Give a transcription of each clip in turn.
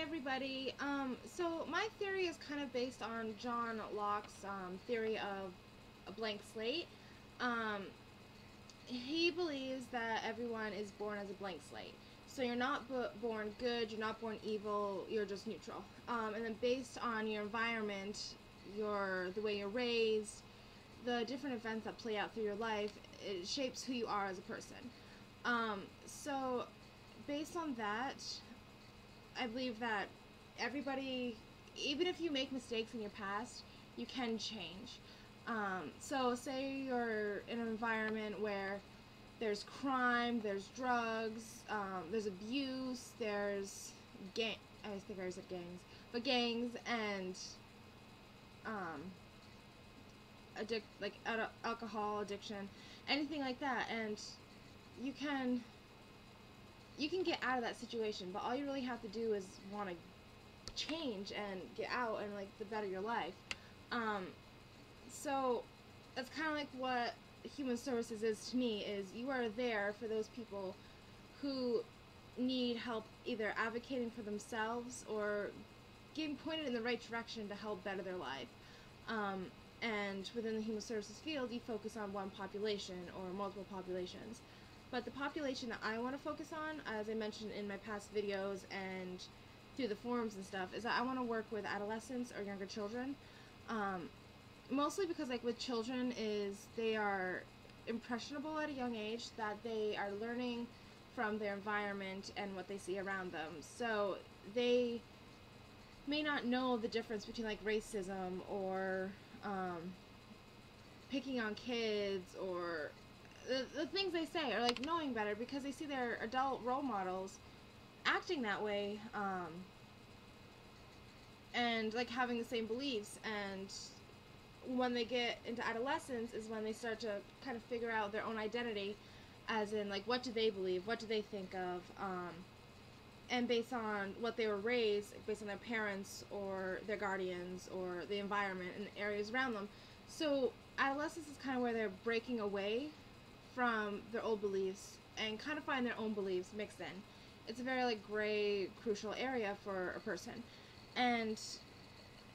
everybody. So my theory is kind of based on John Locke's theory of a blank slate. Um, he believes that everyone is born as a blank slate. So you're not born good, you're not born evil, you're just neutral. And then based on your environment, the way you're raised, the different events that play out through your life, it shapes who you are as a person. So based on that, I believe that everybody, even if you make mistakes in your past, you can change. So say you're in an environment where there's crime, there's drugs, there's abuse, there's I think I said gangs, but gangs and alcohol addiction, anything like that, and you can get out of that situation, but all you really have to do is want to change and get out and like the better your life. So that's kind of like what human services is to me, is you are there for those people who need help either advocating for themselves or getting pointed in the right direction to help better their life. And within the human services field, you focus on one population or multiple populations. But the population that I want to focus on, as I mentioned in my past videos and through the forums and stuff, is that I want to work with adolescents or younger children. Mostly because, like, with children, is they are impressionable at a young age, that they are learning from their environment and what they see around them. So they may not know the difference between, like, racism or picking on kids, or the things they say, or like knowing better because they see their adult role models acting that way, and like having the same beliefs. And when they get into adolescence is when they start to kind of figure out their own identity, as in like what do they believe, what do they think of, and based on what they were raised, based on their parents or their guardians or the environment and the areas around them. So adolescence is kind of where they're breaking away from their old beliefs and kind of find their own beliefs mixed in. It's a very like gray, crucial area for a person. And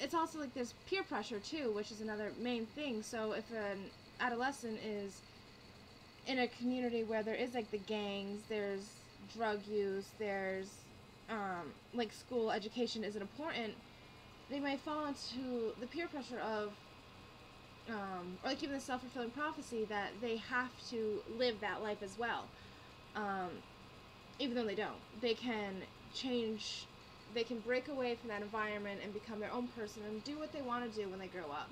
it's also like there's peer pressure too, which is another main thing. So if an adolescent is in a community where there is like the gangs, there's drug use, there's like school education isn't important, they might fall into the peer pressure of or like even the self-fulfilling prophecy that they have to live that life as well. Even though they don't, they can change, they can break away from that environment and become their own person and do what they want to do when they grow up,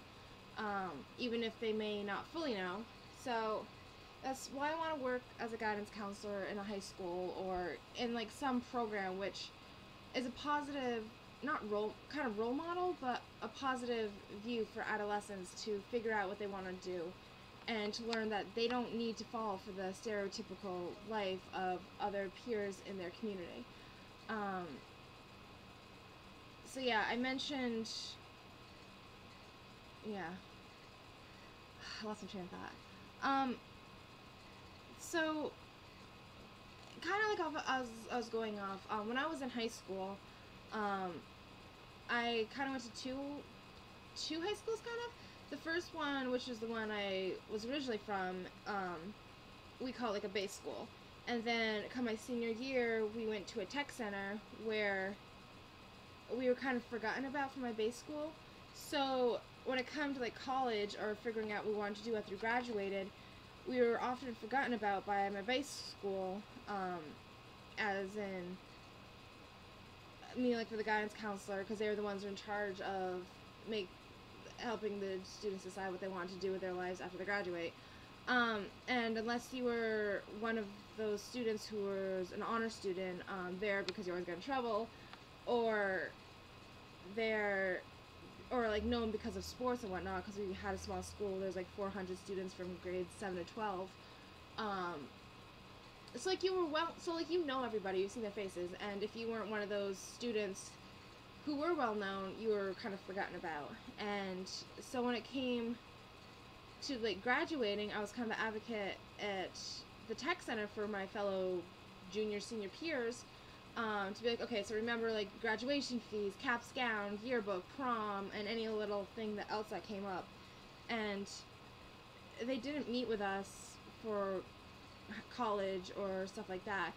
even if they may not fully know. So that's why I want to work as a guidance counselor in a high school or in like some program which is a positive, not role model, but a positive view for adolescents to figure out what they want to do and to learn that they don't need to fall for the stereotypical life of other peers in their community. So yeah, I mentioned, yeah, I lost my train of thought. So kind of like I was going off, when I was in high school, I kind of went to two high schools, kind of. The first one, which is the one I was originally from, we call it like a base school. And then come my senior year, we went to a tech center where we were kind of forgotten about from my base school. So when it came to like college or figuring out what we wanted to do after we graduated, we were often forgotten about by my base school, as in, I mean, like for the guidance counselor, because they were the ones who were in charge of helping the students decide what they wanted to do with their lives after they graduate. And unless you were one of those students who was an honor student, there because you always got in trouble, or there, or like known because of sports and whatnot, because we had a small school. There's like 400 students from grades 7 to 12. So like you know everybody, you've seen their faces, and if you weren't one of those students who were well known, you were kind of forgotten about. And so when it came to like graduating, I was kind of the advocate at the tech center for my fellow junior, senior peers, to be like, okay, so remember like graduation fees, caps, gown, yearbook, prom, and any little thing that else that came up. And they didn't meet with us for college or stuff like that.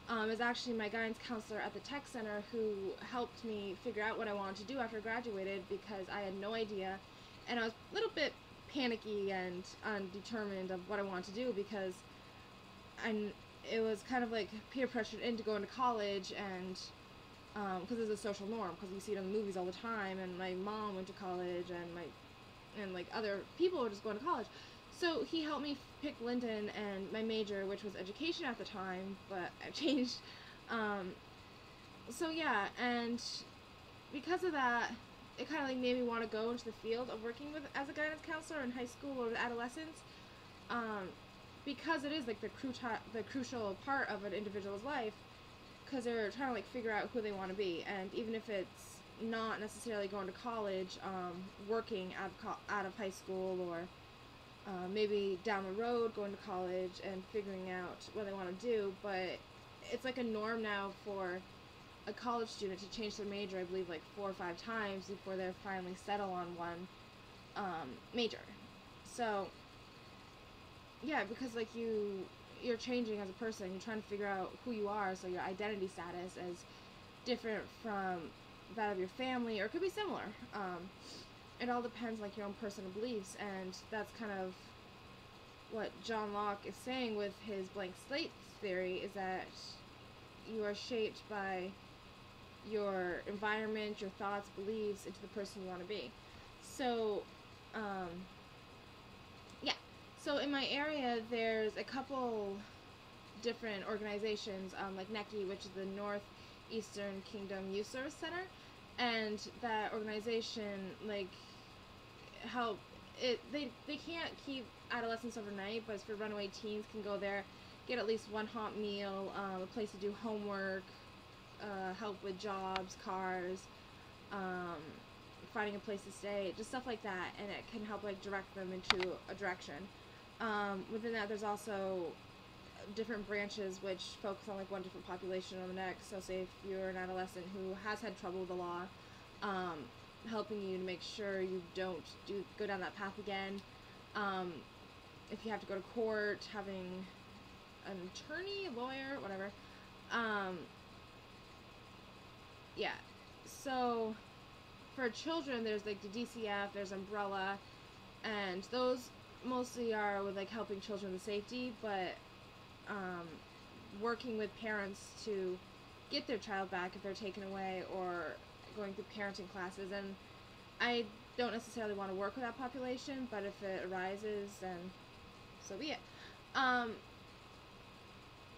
It was actually my guidance counselor at the tech center who helped me figure out what I wanted to do after I graduated, because I had no idea, and I was a little bit panicky and undetermined of what I wanted to do, because it was kind of like peer pressured into going to college, and because it's a social norm, because you see it in the movies all the time, and my mom went to college, and like other people were just going to college. So he helped me pick Linden and my major, which was education at the time, but I've changed. So yeah, and because of that, it kind of like made me want to go into the field of working with as a guidance counselor in high school or with adolescents, because it is like the crucial part of an individual's life, because they're trying to like figure out who they want to be, and even if it's not necessarily going to college, working out of high school, or maybe down the road going to college and figuring out what they want to do. But it's like a norm now for a college student to change their major, I believe, like 4 or 5 times before they finally settle on one major. So yeah, because like you're changing as a person, you're trying to figure out who you are, so your identity status is different from that of your family, or it could be similar. It all depends like your own personal beliefs, and that's kind of what John Locke is saying with his blank slate theory, is that you are shaped by your environment, your thoughts, beliefs into the person you want to be. So yeah, so in my area there's a couple different organizations, like NECI, which is the Northeastern Kingdom Youth Service Center, and that organization like help it. They can't keep adolescents overnight, but for runaway teens can go there, get at least one hot meal, a place to do homework, help with jobs, cars, finding a place to stay, just stuff like that, and it can help like direct them into a direction. Within that, there's also different branches which focus on like one different population or the next. So say if you're an adolescent who has had trouble with the law, helping you to make sure you don't go down that path again. If you have to go to court, having an attorney, a lawyer, whatever. Yeah, so for children there's like the DCF, there's Umbrella, and those mostly are with like helping children with safety, but working with parents to get their child back if they're taken away, or going through parenting classes. And I don't necessarily want to work with that population, but if it arises, then so be it.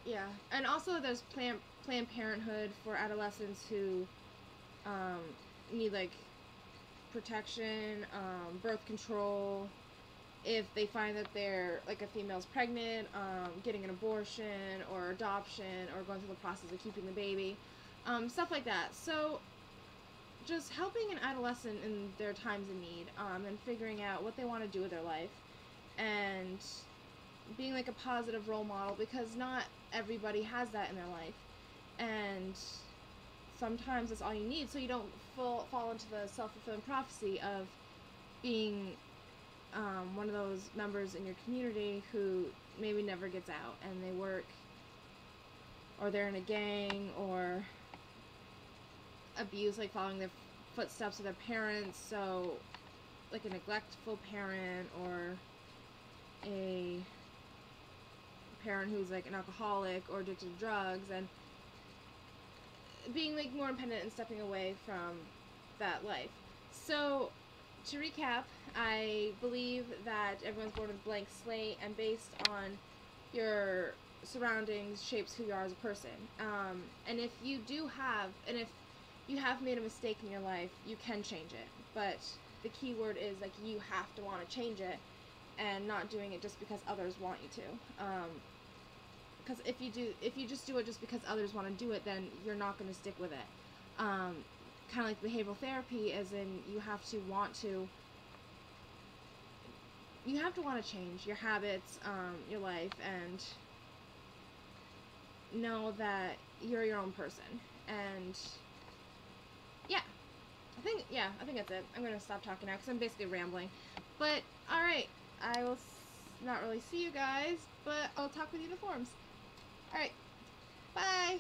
Yeah, and also there's Planned Parenthood for adolescents who need like protection, birth control, if they find that they're like a female's pregnant, getting an abortion or adoption, or going through the process of keeping the baby, stuff like that. So just helping an adolescent in their times of need, and figuring out what they want to do with their life, and being like a positive role model, because not everybody has that in their life, and sometimes that's all you need, so you don't fall into the self-fulfilling prophecy of being one of those members in your community who maybe never gets out, and they work, or they're in a gang, or abuse, like following the footsteps of their parents. So like a neglectful parent, or a parent who's like an alcoholic or addicted to drugs, and being like more independent and stepping away from that life. So to recap, I believe that everyone's born with a blank slate, and based on your surroundings shapes who you are as a person. And if you have made a mistake in your life, you can change it. But the key word is like you have to want to change it, and not doing it just because others want you to. Because if you just do it just because others want to do it, then you're not going to stick with it. Kind of like behavioral therapy, as in you have to want to change your habits, your life, and know that you're your own person, And yeah, I think that's it. I'm gonna stop talking now because I'm basically rambling. But alright, I will not really see you guys, but I'll talk with you in the forums. Alright, bye!